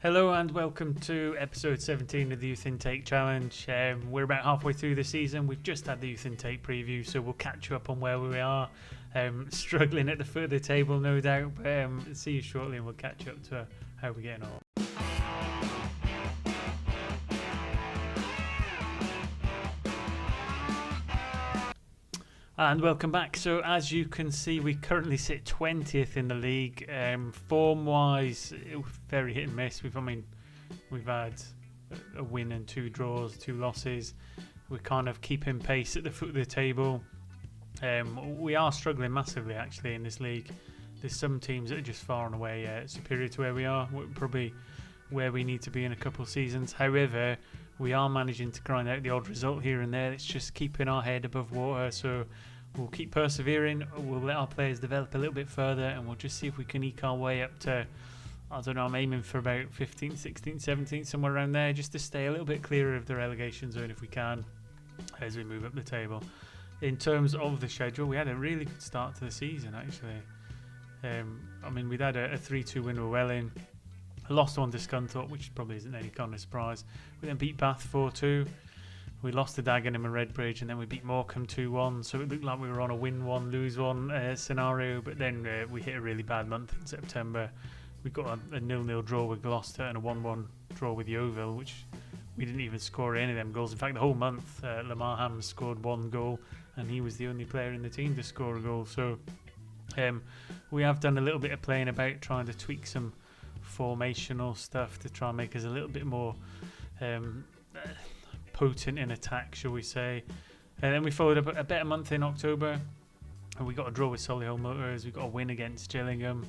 Hello and welcome to episode 17 of the Youth Intake Challenge. We're about halfway through the season. We've just had the Youth Intake preview, so we'll catch you up on where we are. Struggling at the foot of the table, no doubt. But see you shortly and we'll catch you up to how we're getting on. And welcome back. So as you can see, we currently sit 20th in the league. Form-wise, very hit and miss. We've had a win and 2 draws, 2 losses. We're kind of keeping pace at the foot of the table. We are struggling massively actually in this league. There's some teams that are just far and away superior to where we are. We're probably where we need to be in a couple of seasons. However, we are managing to grind out the odd result here and there. It's just keeping our head above water. So we'll keep persevering. We'll let our players develop a little bit further, and we'll just see if we can eke our way up to, I don't know, I'm aiming for about 15th, 16th, 17th, somewhere around there, just to stay a little bit clearer of the relegation zone if we can as we move up the table. In terms of the schedule, we had a really good start to the season actually. We'd had a 3-2 win with Welling. Lost one to Scunthorpe, which probably isn't any kind of surprise. We then beat Bath 4-2. We lost to Dagenham and Redbridge, and then we beat Morecambe 2-1. So it looked like we were on a win one, lose one scenario. But then we hit a really bad month in September. We got a 0-0 draw with Gloucester and a 1-1 draw with Yeovil, which we didn't even score any of them goals. In fact, the whole month, Lamar Hams scored 1 goal, and he was the only player in the team to score a goal. So we have done a little bit of playing about, trying to tweak some formational stuff to try and make us a little bit more potent in attack, shall we say. And then we followed up a better month in October, and we got a draw with Solihull Motors. We got a win against Gillingham.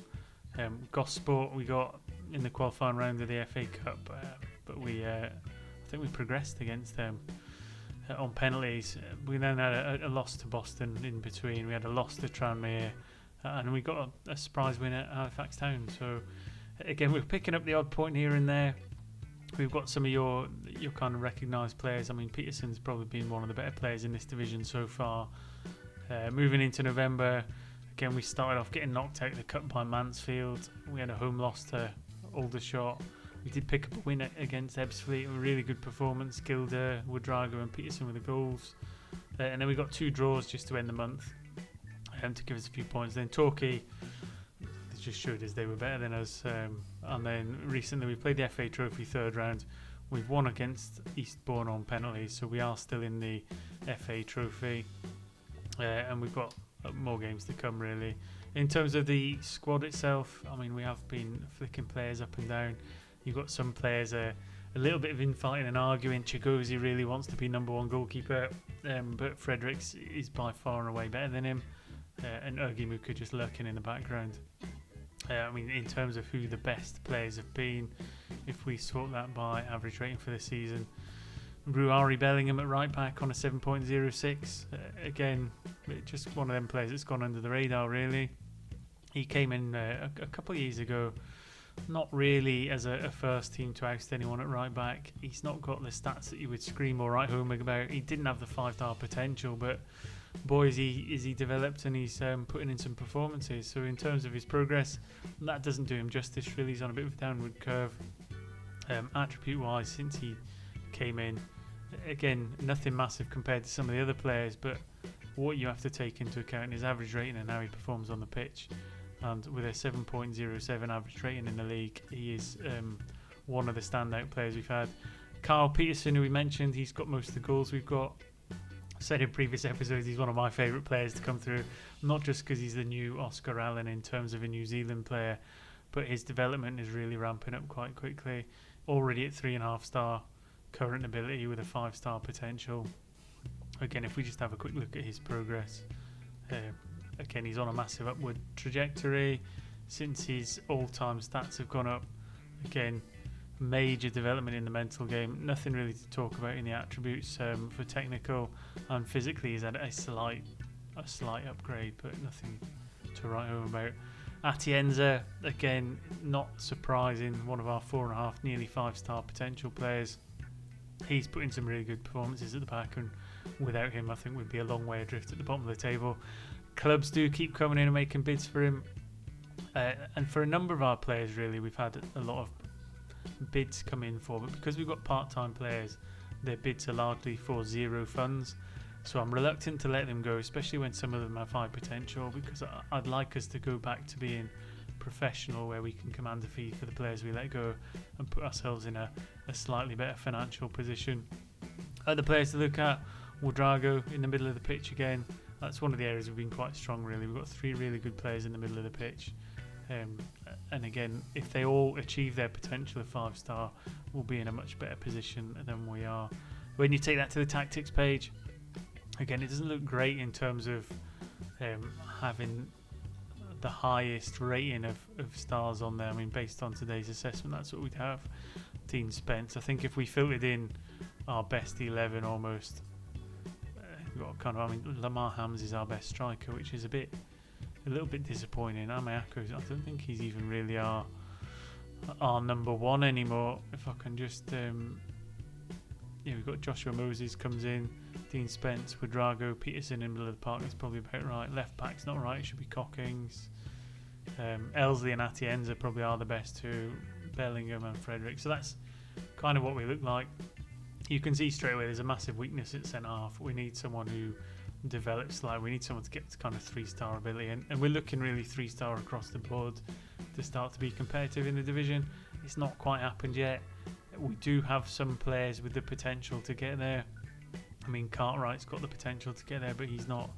Gosport we got in the qualifying round of the FA Cup, but I think we progressed against them on penalties. We then had a loss to Boston in between. We had a loss to Tranmere, and we got a surprise win at Halifax Town. So again, we're picking up the odd point here and there. We've got some of your kind of recognised players. I mean, Peterson's probably been one of the better players in this division so far. Moving into November, again, we started off getting knocked out of the cup by Mansfield. We had a home loss to Aldershot. We did pick up a win against Ebbsfleet, a really good performance. Gilder, Wooddrager and Peterson with the goals. And then we got 2 draws just to end the month to give us a few points. Then Torquay just showed us they were better than us, and then recently we played the FA Trophy 3rd round. We've won against Eastbourne on penalties, so we are still in the FA Trophy, and we've got more games to come really. In terms of the squad itself, I mean, we have been flicking players up and down. You've got some players a little bit of infighting and arguing. Chigozie really wants to be number 1 goalkeeper, but Fredericks is by far and away better than him, and Ergimuka just lurking in the background. In terms of who the best players have been, if we sort that by average rating for the season, Ruari Bellingham at right back on a 7.06. Again, just one of them players that's gone under the radar really. He came in a couple of years ago, not really as a first team to oust anyone at right back. He's not got the stats that you would scream or write home about. He didn't have the 5-star potential, but boy, is he developed, and he's putting in some performances. So in terms of his progress, that doesn't do him justice really. He's on a bit of a downward curve. Attribute wise, since he came in, again, nothing massive compared to some of the other players, but what you have to take into account is average rating and how he performs on the pitch. And with a 7.07 average rating in the league, he is one of the standout players we've had. Carl Peterson, who we mentioned, he's got most of the goals we've got. Said in previous episodes, he's one of my favourite players to come through, not just because he's the new Oscar Allen in terms of a New Zealand player, but his development is really ramping up quite quickly. Already at 3.5-star current ability with a 5-star potential. Again, if we just have a quick look at his progress, again, he's on a massive upward trajectory since his all-time stats have gone up. Again, major development in the mental game. Nothing really to talk about in the attributes for technical, and physically he's had a slight upgrade, but nothing to write home about. Atienza, again, not surprising, one of our 4.5, nearly 5-star potential players. He's put in some really good performances at the back, and without him I think we'd be a long way adrift at the bottom of the table. Clubs do keep coming in and making bids for him, and for a number of our players really, we've had a lot of bids come in for, but because we've got part-time players, their bids are largely for zero funds. So I'm reluctant to let them go, especially when some of them have high potential, because I'd like us to go back to being professional, where we can command a fee for the players we let go and put ourselves in a slightly better financial position. Other players to look at, Ouedraogo in the middle of the pitch again. That's one of the areas we've been quite strong, really. We've got 3 really good players in the middle of the pitch. And again, if they all achieve their potential of 5-star, we'll be in a much better position than we are. When you take that to the tactics page, again, it doesn't look great in terms of having the highest rating of stars on there. I mean, based on today's assessment, that's what we'd have. Dean Spence. I think if we filtered in our best 11 almost, we've got kind of, I mean, Lamar Hams is our best striker, which is a little bit disappointing. Amayako, I don't think he's even really our number 1 anymore. If I can just, we've got Joshua Moses comes in, Dean Spence, Ouedraogo, Peterson in the middle of the park is probably about right. Left back's not right, it should be Cockings. Elsley and Atienza probably are the best 2, Bellingham and Frederick. So that's kind of what we look like. You can see straight away there's a massive weakness at centre half. We need someone who develops, like we need someone to get to kind of 3-star ability, and we're looking really 3-star across the board to start to be competitive in the division. It's not quite happened yet. We do have some players with the potential to get there. I mean, Cartwright's got the potential to get there, but he's not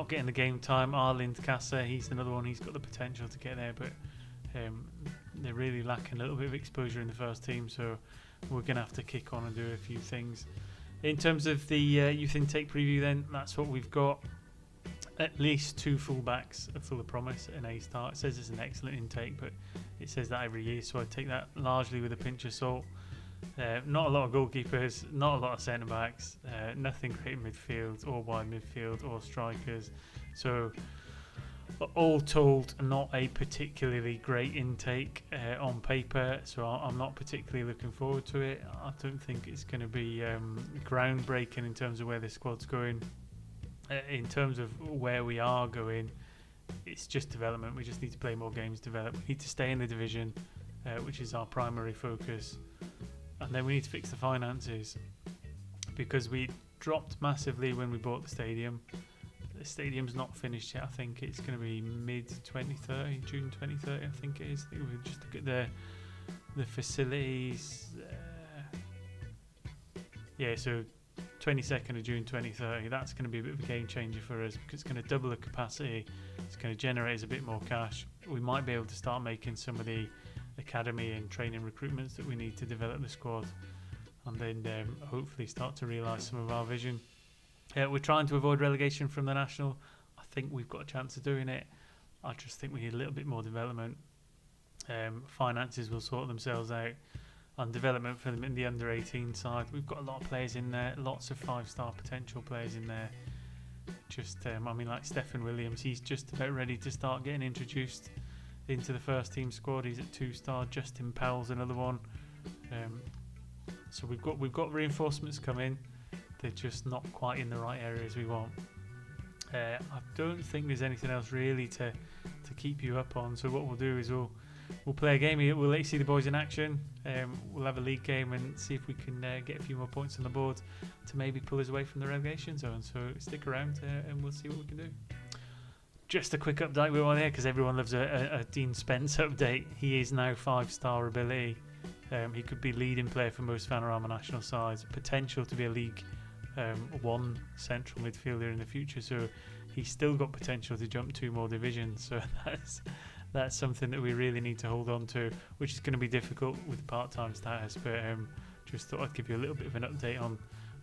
getting the game time. Arlind Kassa, he's another one, he's got the potential to get there, but they're really lacking a little bit of exposure in the first team, so we're going to have to kick on and do a few things. In terms of the youth intake preview then, that's what we've got. At least 2 fullbacks are full of promise at an A-star. It says it's an excellent intake, but it says that every year, so I take that largely with a pinch of salt. Not a lot of goalkeepers, not a lot of centre-backs, nothing great in midfield or wide midfield or strikers. So all told, not a particularly great intake on paper, so I'm not particularly looking forward to it. I don't think it's going to be groundbreaking in terms of where the squad's going. In terms of where we are going, it's just development. We just need to play more games, develop. We need to stay in the division, which is our primary focus. And then we need to fix the finances, because we dropped massively when we bought the stadium. The stadium's not finished yet. I think it's going to be mid-2030, June 2030, I think it is. I think we'll just look at the facilities. So 22nd of June 2030. That's going to be a bit of a game changer for us, because it's going to double the capacity. It's going to generate us a bit more cash. We might be able to start making some of the academy and training recruitments that we need to develop the squad, and then hopefully start to realise some of our vision. We're trying to avoid relegation from the National. I think we've got a chance of doing it. I just think we need a little bit more development. Finances will sort themselves out, and development for them in the under-18 side. We've got a lot of players in there, lots of 5-star potential players in there. Just, like Stephen Williams, he's just about ready to start getting introduced into the first team squad. He's at 2-star. Justin Powell's another one. So we've got reinforcements coming. They're just not quite in the right areas we want. I don't think there's anything else really to keep you up on. So what we'll do is we'll play a game. We'll let you see the boys in action. We'll have a league game and see if we can get a few more points on the board to maybe pull us away from the relegation zone. So stick around and we'll see what we can do. Just a quick update we want here, because everyone loves a Dean Spence update. He is now 5-star ability. He could be leading player for most Vanarama national sides. Potential to be a League 1 central midfielder in the future. So he's still got potential to jump 2 more divisions. So that's something that we really need to hold on to, which is going to be difficult with part-time status. But just thought I'd give you a little bit of an update on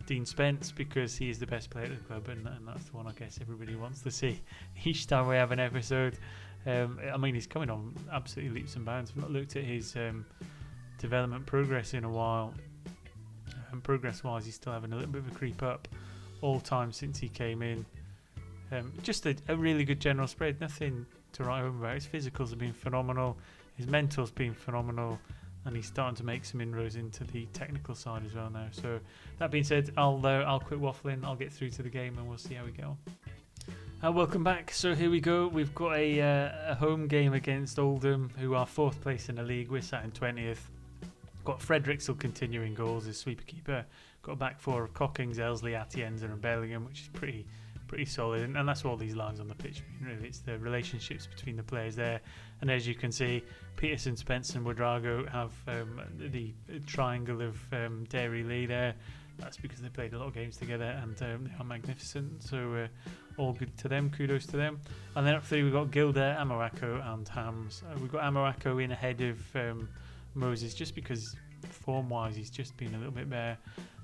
Dean Spence, because he is the best player at the club, and that's the one I guess everybody wants to see each time we have an episode. He's coming on absolutely leaps and bounds. I've not looked at his development progress in a while, and progress-wise he's still having a little bit of a creep up all time since he came in. Just a really good general spread, nothing to write home about. His physicals have been phenomenal, his mental's been phenomenal, and he's starting to make some inroads into the technical side as well now. So that being said, I'll quit waffling, I'll get through to the game and we'll see how we go on. Welcome back. So here we go. We've got a home game against Oldham, who are 4th place in the league. We're sat in 20th. Got Fredericks will continue in goals as sweeper keeper. Got a back four of Cockings, Elsley, Atienza and Bellingham, which is pretty solid, and that's all these lines on the pitch mean, really. It's the relationships between the players there, and as you can see, Peterson, Spence and Wodrago have the triangle of Dairy Lee there. That's because they played a lot of games together, and they are magnificent, so all good to them, kudos to them. And then up three we've got Gilder, Amoako and Hams. We've got Amoako in ahead of Moses, just because form wise he's just been a little bit better.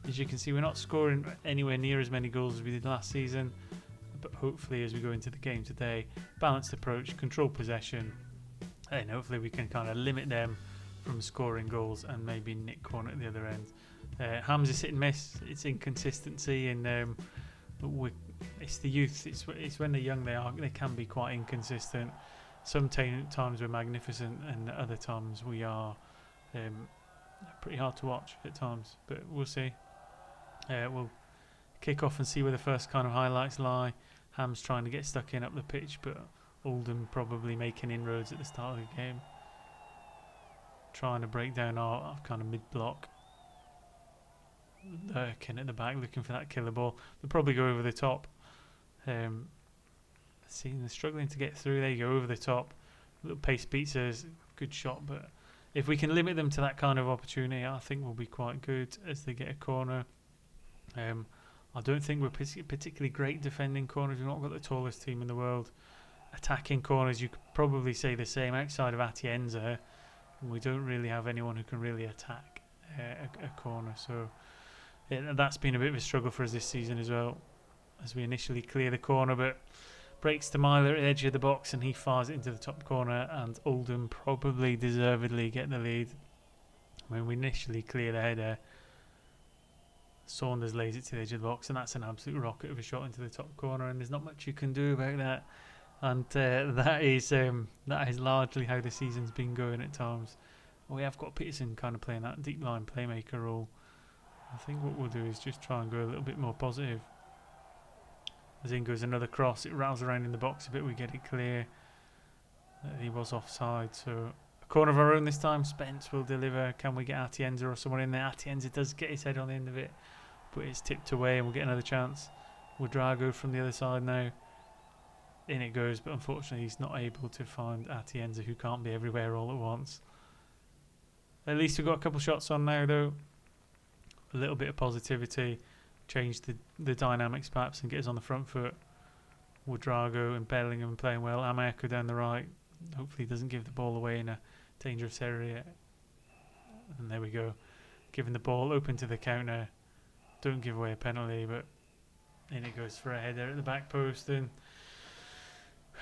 As you can see, we're not scoring anywhere near as many goals as we did last season, but hopefully as we go into the game today, balanced approach, control possession, and hopefully we can kind of limit them from scoring goals and maybe nick one at the other end. Hams is hit and miss, it's inconsistency, and it's the youth, it's when they're young they can be quite inconsistent. Sometimes we're magnificent and other times we are pretty hard to watch at times, but we'll see. We'll kick off and see where the first kind of highlights lie. Ham's trying to get stuck in up the pitch, but Oldham probably making inroads at the start of the game, trying to break down our kind of mid-block. Lurking at the back looking for that killer ball. They'll probably go over the top. See, they're struggling to get through. There you go, over the top. Little pace pizzas, good shot, but if we can limit them to that kind of opportunity, I think we'll be quite good as they get a corner. I don't think we're particularly great defending corners. We've not got the tallest team in the world. Attacking corners, you could probably say the same outside of Atienza. We don't really have anyone who can really attack a corner. So that's been a bit of a struggle for us this season as well, as we initially clear the corner, but breaks to Myler at the edge of the box and he fires it into the top corner, and Oldham probably deservedly get the lead. When we initially clear the header, Saunders lays it to the edge of the box, and that's an absolute rocket of a shot into the top corner, and there's not much you can do about that. And that is largely how the season's been going at times. We have got Peterson kind of playing that deep line playmaker role. I think what we'll do is just try and go a little bit more positive. As in goes another cross, it rattles around in the box a bit, we get it clear. He was offside, so a corner of our own this time. Spence will deliver. Can we get Atienza or someone in there? Atienza does get his head on the end of it, but it's tipped away and we'll get another chance. Wodrago from the other side now. In it goes, but unfortunately he's not able to find Atienza, who can't be everywhere all at once. At least we've got a couple shots on now though. A little bit of positivity, change the dynamics perhaps and get us on the front foot. Wodrago and Bellingham playing well. Amoako down the right. Hopefully he doesn't give the ball away in a dangerous area. And there we go. Giving the ball open to the counter. Don't give away a penalty, but in it goes for a header at the back post and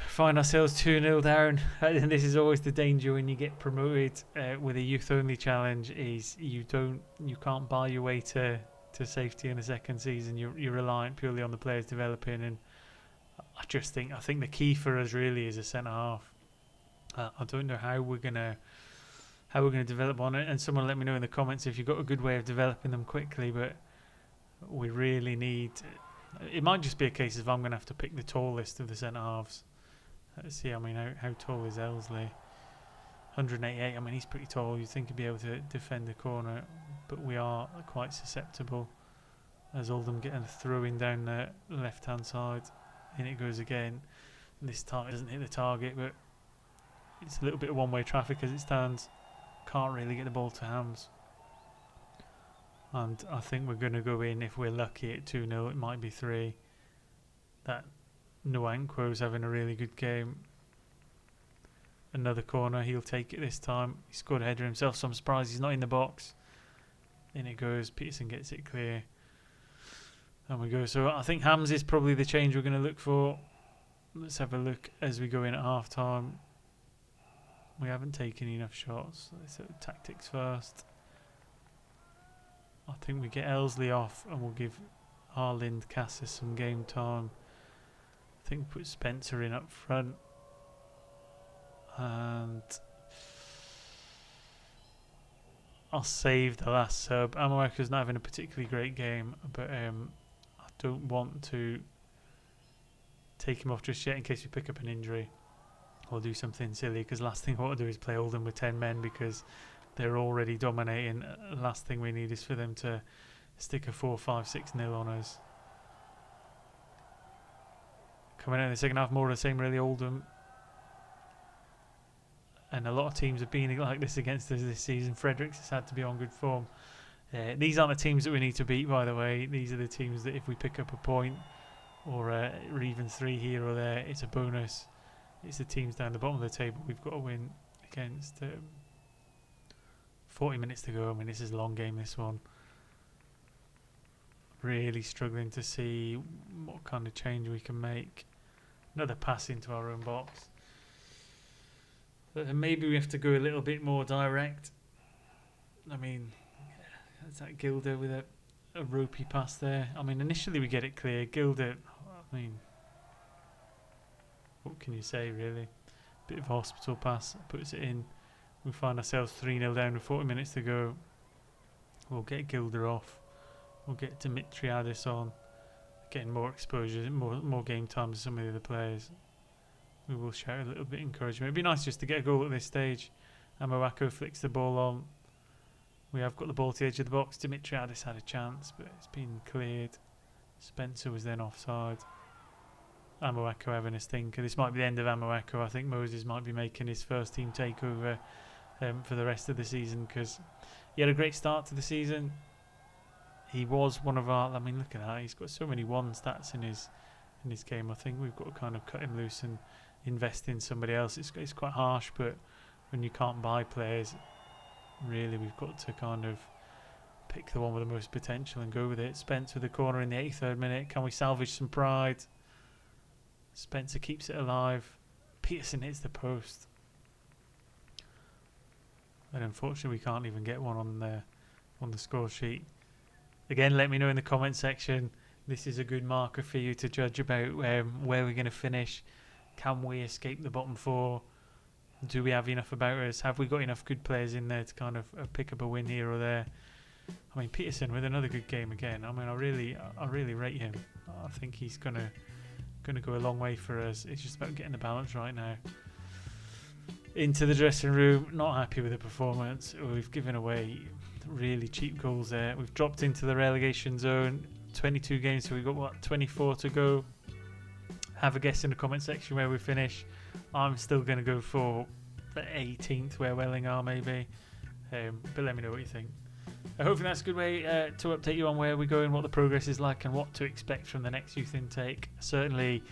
find ourselves 2-0 down. And this is always the danger when you get promoted with a youth only challenge, is you can't buy your way to safety in the second season. You're reliant purely on the players developing, and I think the key for us really is a centre half. I don't know how we're gonna develop on it, and someone let me know in the comments if you've got a good way of developing them quickly, but we really need, it might just be a case of I'm going to have to pick the tallest of the centre halves. Let's see, I mean, how tall is Elsley? 188, I mean, he's pretty tall. You'd think he'd be able to defend the corner, but we are quite susceptible. As Oldham getting a throw-in down the left-hand side. In it goes again. And this time it doesn't hit the target, but it's a little bit of one-way traffic as it stands. Can't really get the ball to Hams. And I think we're going to go in, if we're lucky, at 2-0. It might be 3. That Nwankwo's having a really good game. Another corner, he'll take it this time. He scored a header himself, so I'm surprised he's not in the box. In it goes, Peterson gets it clear. And we go. So I think Hams is probably the change we're going to look for. Let's have a look as we go in at half time. We haven't taken enough shots. Let's do tactics first. I think we get Elsley off and we'll give Arlind Cassis some game time. I think we put Spencer in up front. And I'll save the last sub. Amoako's not having a particularly great game, but I don't want to take him off just yet in case we pick up an injury or do something silly, because last thing I want to do is play Oldham with 10 men, because they're already dominating. The last thing we need is for them to stick a 4-5-6-0 on us. Coming out in the second half, more of the same really. Oldham, and a lot of teams have been like this against us this season. Fredericks has had to be on good form. These aren't the teams that we need to beat, by the way. These are the teams that if we pick up a point or even 3 here or there, it's a bonus. It's the teams down the bottom of the table we've got to win against. 40 minutes to go. I mean, this is a long game, this one. Really struggling to see what kind of change we can make. Another pass into our own box. But maybe we have to go a little bit more direct. I mean, that's that Gilder with a ropey pass there. I mean, initially we get it clear. Gilder, I mean, what can you say, really? Bit of a hospital pass, puts it in. We find ourselves 3-0 down with 40 minutes to go. We'll get Gilder off. We'll get Dimitriadis on. Getting more exposure, more game time to some of the other players. We will shout a little bit of encouragement. It'd be nice just to get a goal at this stage. Amoako flicks the ball on. We have got the ball to the edge of the box. Dimitriadis had a chance, but it's been cleared. Spencer was then offside. Amoako having a stinker. This might be the end of Amoako. I think Moses might be making his first team takeover for the rest of the season, because he had a great start to the season. He was one of our. I mean, look at that. He's got so many 1 stats in his game. I think we've got to kind of cut him loose and invest in somebody else. It's quite harsh, but when you can't buy players, really, we've got to kind of pick the one with the most potential and go with it. Spence with the corner in the 83rd minute. Can we salvage some pride? Spencer keeps it alive. Peterson hits the post. And unfortunately, we can't even get one on the score sheet. Again, let me know in the comment section. This is a good marker for you to judge about where we're going to finish. Can we escape the bottom 4? Do we have enough about us? Have we got enough good players in there to kind of pick up a win here or there? I mean, Peterson with another good game again. I mean, I really rate him. I think he's gonna go a long way for us. It's just about getting the balance right now. Into the dressing room, not happy with the performance. We've given away really cheap goals there. We've dropped into the relegation zone. 22 games, so we've got 24 to go. Have a guess in the comment section where we finish. I'm still going to go for the 18th, where Welling are maybe. But let me know what you think. Hopefully that's a good way to update you on where we're going, what the progress is like, and what to expect from the next youth intake. Certainly,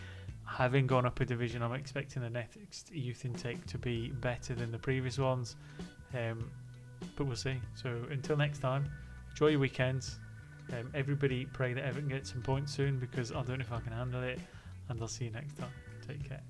having gone up a division, I'm expecting the next youth intake to be better than the previous ones. But we'll see. So until next time, enjoy your weekends. Everybody pray that Everton gets some points soon, because I don't know if I can handle it. And I'll see you next time. Take care.